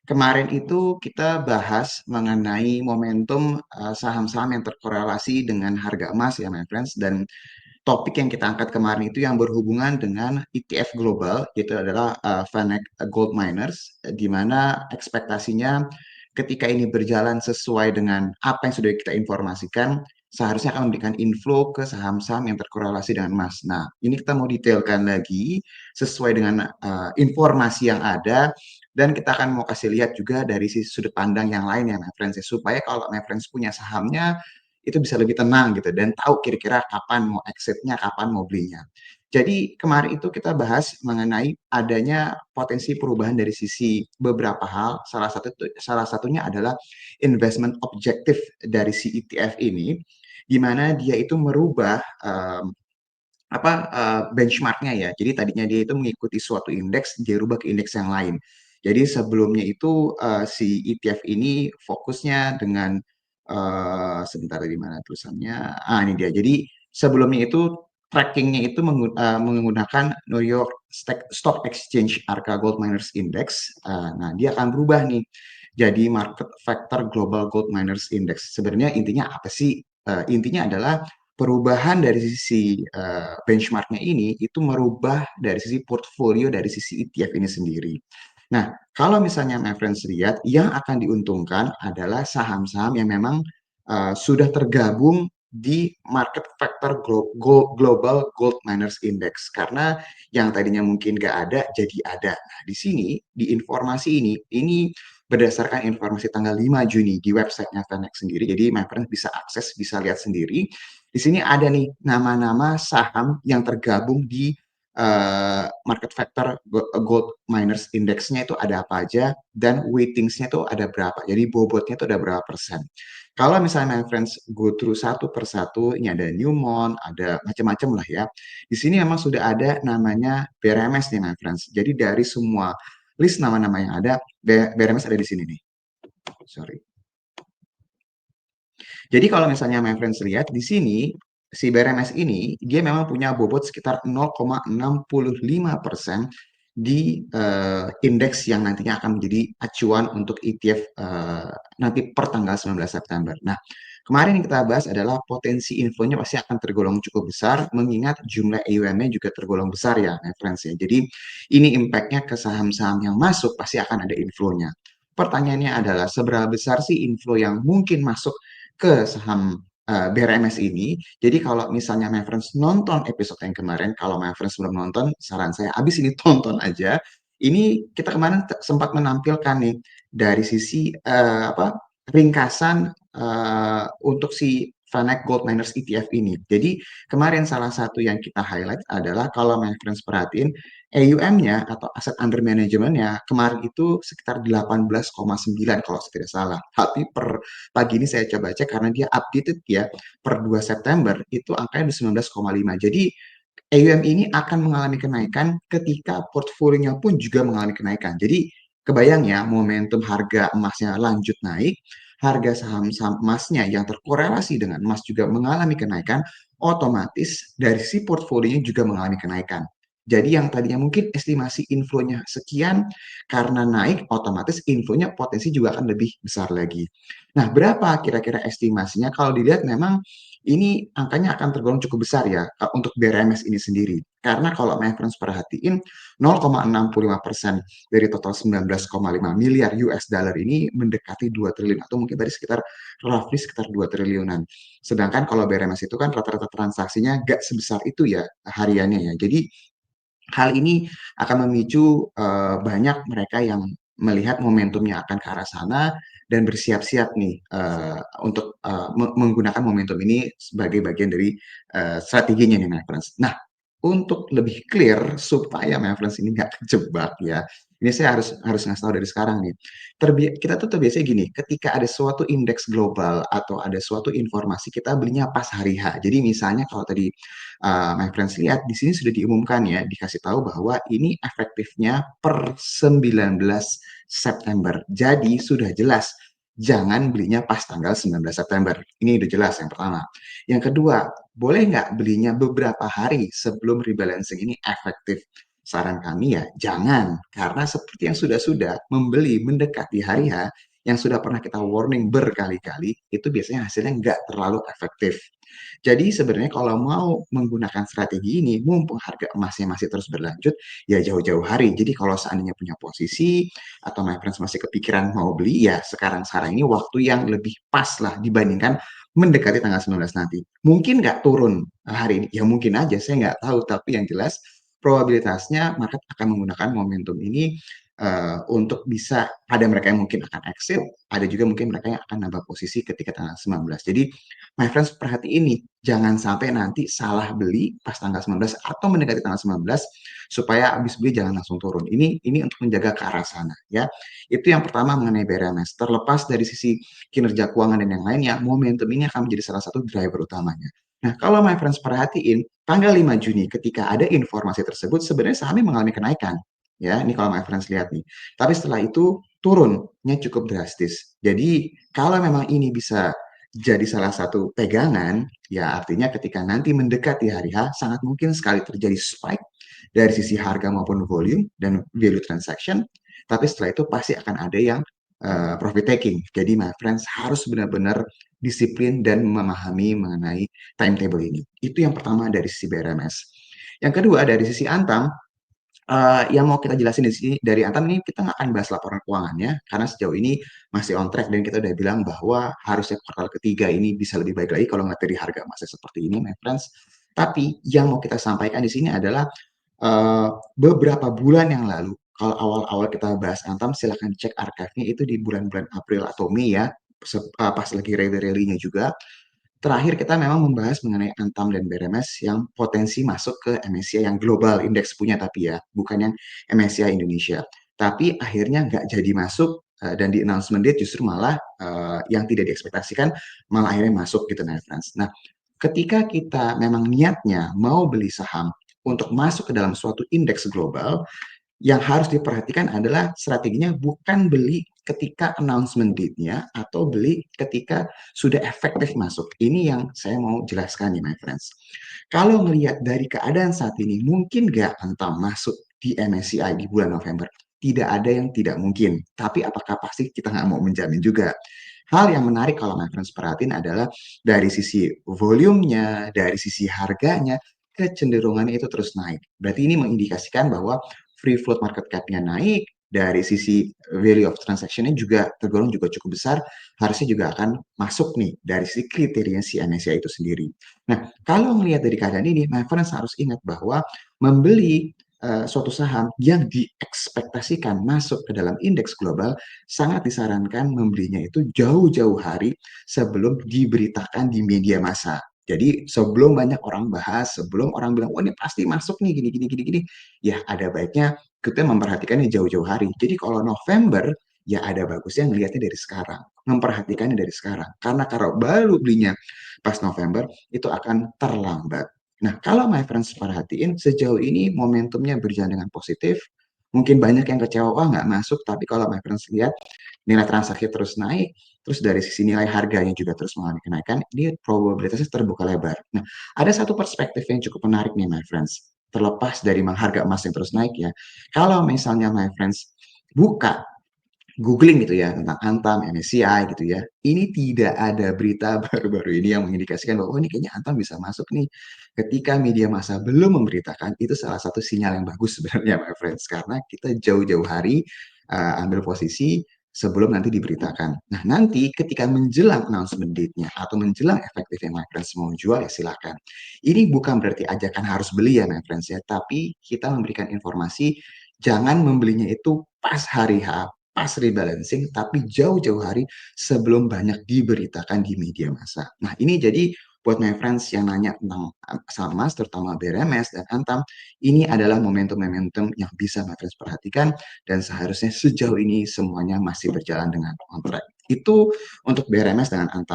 Kemarin itu kita bahas mengenai momentum saham-saham yang terkorelasi dengan harga emas ya, my friends. Dan topik yang kita angkat kemarin itu yang berhubungan dengan ETF global, itu adalah Vanek Gold Miners, di mana ekspektasinya ketika ini berjalan sesuai dengan apa yang sudah kita informasikan, seharusnya akan memberikan inflow ke saham-saham yang terkorelasi dengan emas. Nah, ini kita mau detailkan lagi sesuai dengan informasi yang ada, dan kita akan mau kasih lihat juga dari sisi sudut pandang yang lain ya, my friends, ya, supaya kalau my friends punya sahamnya, itu bisa lebih tenang gitu dan tahu kira-kira kapan mau exitnya, kapan mau belinya. Jadi kemarin itu kita bahas mengenai adanya potensi perubahan dari sisi beberapa hal. Salah satunya adalah investment objektif dari si ETF ini, di mana dia itu merubah benchmarknya ya. Jadi tadinya dia itu mengikuti suatu indeks, dia rubah ke indeks yang lain. Jadi sebelumnya itu si ETF ini fokusnya dengan sebentar di mana tulisannya. Ini dia. Jadi sebelumnya itu trackingnya itu menggunakan New York Stock Exchange Arca Gold Miners Index. Nah, dia akan berubah nih jadi Market Factor Global Gold Miners Index. Sebenarnya intinya apa sih? Intinya adalah perubahan dari sisi benchmarknya ini itu merubah dari sisi portfolio dari sisi ETF ini sendiri. Nah, kalau misalnya my friends lihat, yang akan diuntungkan adalah saham-saham yang memang sudah tergabung di Market Factor Global Gold Miners Index. Karena yang tadinya mungkin nggak ada, jadi ada. Nah, di sini, di informasi ini berdasarkan informasi tanggal 5 Juni di websitenya Vanex sendiri. Jadi my friends bisa akses, bisa lihat sendiri. Di sini ada nih nama-nama saham yang tergabung di market factor gold miners indexnya itu ada apa aja dan weightingsnya itu ada berapa. Jadi bobotnya itu ada berapa persen. Kalau misalnya my friends go through satu persatu, ini ada Newmont, ada macam-macam lah ya. Di sini memang sudah ada namanya BRMS nih my friends. Jadi dari semua list nama-nama yang ada, BRMS ada di sini nih. Sorry. Jadi kalau misalnya my friends lihat di sini, si BRMS ini dia memang punya bobot sekitar 0,65% di indeks yang nantinya akan menjadi acuan untuk ETF nanti per tanggal 19 September. Nah, kemarin yang kita bahas adalah potensi infonya pasti akan tergolong cukup besar, mengingat jumlah AUM-nya juga tergolong besar ya, my friends ya. Jadi ini impact-nya ke saham-saham yang masuk pasti akan ada inflow-nya. Pertanyaannya adalah seberapa besar sih inflow yang mungkin masuk ke saham BRMS ini. Jadi kalau misalnya my friends nonton episode yang kemarin, kalau my friends belum nonton, saran saya abis ini tonton aja. Ini kita kemarin sempat menampilkan nih dari sisi ringkasan untuk si Vanek Gold Miners ETF ini. Jadi kemarin salah satu yang kita highlight adalah kalau my friends perhatiin AUM-nya atau aset under management-nya kemarin itu sekitar 18,9 kalau saya tidak salah. Tapi per pagi ini saya coba cek karena dia updated ya per 2 September itu angkanya di 19,5. Jadi AUM ini akan mengalami kenaikan ketika portfolionya pun juga mengalami kenaikan. Jadi kebayang ya momentum harga emasnya lanjut naik, harga saham-saham emasnya yang terkorelasi dengan emas juga mengalami kenaikan, otomatis dari si portfolionya juga mengalami kenaikan. Jadi yang tadinya mungkin estimasi inflow-nya sekian, karena naik otomatis inflow-nya potensi juga akan lebih besar lagi. Nah, berapa kira-kira estimasinya? Kalau dilihat memang ini angkanya akan tergolong cukup besar ya untuk BRMS ini sendiri. Karena kalau my friends perhatiin 0,65% dari total 19,5 miliar US dollar ini mendekati 2 triliun atau mungkin tadi sekitar roughly sekitar 2 triliunan. Sedangkan kalau BRMS itu kan rata-rata transaksinya gak sebesar itu ya hariannya ya. Jadi hal ini akan memicu banyak mereka yang melihat momentumnya akan ke arah sana dan bersiap-siap nih untuk menggunakan momentum ini sebagai bagian dari strateginya nih, my friends. Nah, untuk lebih clear supaya my friends ini nggak kejebak ya, ini saya harus ngasih tahu dari sekarang nih. Kita tuh terbiasa gini, ketika ada suatu indeks global atau ada suatu informasi kita belinya pas hari H. Jadi misalnya kalau tadi my friends lihat di sini sudah diumumkan ya, dikasih tahu bahwa ini efektifnya per 19 September. Jadi sudah jelas jangan belinya pas tanggal 19 September. Ini udah jelas yang pertama. Yang kedua, boleh nggak belinya beberapa hari sebelum rebalancing ini efektif? saran kami ya jangan, karena seperti yang sudah-sudah membeli mendekati hari H, yang sudah pernah kita warning berkali-kali, itu biasanya hasilnya nggak terlalu efektif. Jadi sebenarnya kalau mau menggunakan strategi ini, mumpung harga emasnya masih terus berlanjut, ya jauh-jauh hari. Jadi kalau seandainya punya posisi, atau my friends masih kepikiran mau beli, ya sekarang-sekarang ini waktu yang lebih pas lah dibandingkan mendekati tanggal 19 nanti. Mungkin nggak turun hari ini, ya mungkin aja, saya nggak tahu. Tapi yang jelas probabilitasnya market akan menggunakan momentum ini untuk bisa, ada mereka yang mungkin akan exit, ada juga mungkin mereka yang akan nambah posisi ketika tanggal 19. Jadi my friends perhatiin nih, jangan sampai nanti salah beli pas tanggal 19 atau mendekati tanggal 19 supaya habis beli jangan langsung turun. Ini untuk menjaga ke arah sana ya. Itu yang pertama mengenai BRMS. Terlepas dari sisi kinerja keuangan dan yang lainnya, momentum ini akan menjadi salah satu driver utamanya. Nah, kalau my friends perhatiin, tanggal 5 Juni ketika ada informasi tersebut sebenarnya sahamnya mengalami kenaikan. Ya, ini kalau my friends lihat nih. Tapi setelah itu turunnya cukup drastis. Jadi, kalau memang ini bisa jadi salah satu pegangan, ya artinya ketika nanti mendekati hari H, sangat mungkin sekali terjadi spike dari sisi harga maupun volume dan value transaction, tapi setelah itu pasti akan ada yang profit taking. Jadi my friends harus benar-benar disiplin dan memahami mengenai timetable ini. Itu yang pertama dari sisi BRMS. Yang kedua dari sisi Antam, yang mau kita jelasin di sini dari Antam ini kita nggak akan bahas laporan keuangannya karena sejauh ini masih on track dan kita udah bilang bahwa harusnya kuartal ketiga ini bisa lebih baik lagi kalau nggak dari harga emasnya seperti ini, my friends. Tapi yang mau kita sampaikan di sini adalah beberapa bulan yang lalu, kalau awal-awal kita bahas Antam, silahkan cek archive-nya itu di bulan-bulan April atau Mei ya, pas lagi rally-rally-nya juga. Terakhir kita memang membahas mengenai Antam dan BRMS yang potensi masuk ke MSCI yang global index punya tapi ya, bukan yang MSCI Indonesia. Tapi akhirnya nggak jadi masuk dan di announcement date justru malah yang tidak diekspektasikan malah akhirnya masuk gitu, my friends. Nah, ketika kita memang niatnya mau beli saham untuk masuk ke dalam suatu indeks global, yang harus diperhatikan adalah strateginya bukan beli ketika announcement date-nya atau beli ketika sudah efektif masuk. Ini yang saya mau jelaskan nih, my friends. Kalau melihat dari keadaan saat ini, mungkin nggak Antam masuk di MSCI di bulan November? Tidak ada yang tidak mungkin. Tapi apakah pasti kita nggak mau menjamin juga? Hal yang menarik kalau my friends perhatiin adalah dari sisi volumenya, dari sisi harganya, kecenderungannya itu terus naik. Berarti ini mengindikasikan bahwa free float market cap-nya naik, dari sisi value of transaction-nya juga tergolong juga cukup besar, harusnya juga akan masuk nih dari sisi kriteria si MSCI itu sendiri. Nah, kalau melihat dari keadaan ini, my friends harus ingat bahwa membeli suatu saham yang diekspektasikan masuk ke dalam indeks global, sangat disarankan membelinya itu jauh-jauh hari sebelum diberitakan di media massa. Jadi sebelum banyak orang bahas, sebelum orang bilang, oh ini pasti masuk nih, gini, gini, gini, gini, ya ada baiknya kita memperhatikannya jauh-jauh hari. Jadi kalau November, ya ada bagusnya ngelihatnya dari sekarang. Memperhatikannya dari sekarang. Karena kalau baru belinya pas November, itu akan terlambat. Nah, kalau my friends perhatiin, sejauh ini momentumnya berjalan dengan positif. Mungkin banyak yang kecewa, wah nggak masuk. Tapi kalau my friends lihat, nilai transaksi terus naik, terus dari sisi nilai harganya juga terus mengalami kenaikan, dia probabilitasnya terbuka lebar. Nah, ada satu perspektif yang cukup menarik nih, my friends. Terlepas dari harga emas yang terus naik ya, kalau misalnya my friends buka googling gitu ya tentang Antam, MSCI gitu ya, ini tidak ada berita baru-baru ini yang mengindikasikan bahwa oh, ini kayaknya Antam bisa masuk nih. Ketika media massa belum memberitakan, itu salah satu sinyal yang bagus sebenarnya, my friends, karena kita jauh-jauh hari ambil posisi sebelum nanti diberitakan. Nah, nanti ketika menjelang announcement date-nya atau menjelang efektifnya my friends mau jual ya silahkan. Ini bukan berarti ajakan harus beli ya my friends ya, tapi kita memberikan informasi jangan membelinya itu pas hari H, pas rebalancing, tapi jauh-jauh hari sebelum banyak diberitakan di media massa. Nah, ini jadi buat my friends yang nanya tentang saham emas, terutama BRMS dan Antam, ini adalah momentum-momentum yang bisa my friends perhatikan dan seharusnya sejauh ini semuanya masih berjalan dengan on track. Itu untuk BRMS dengan Antam.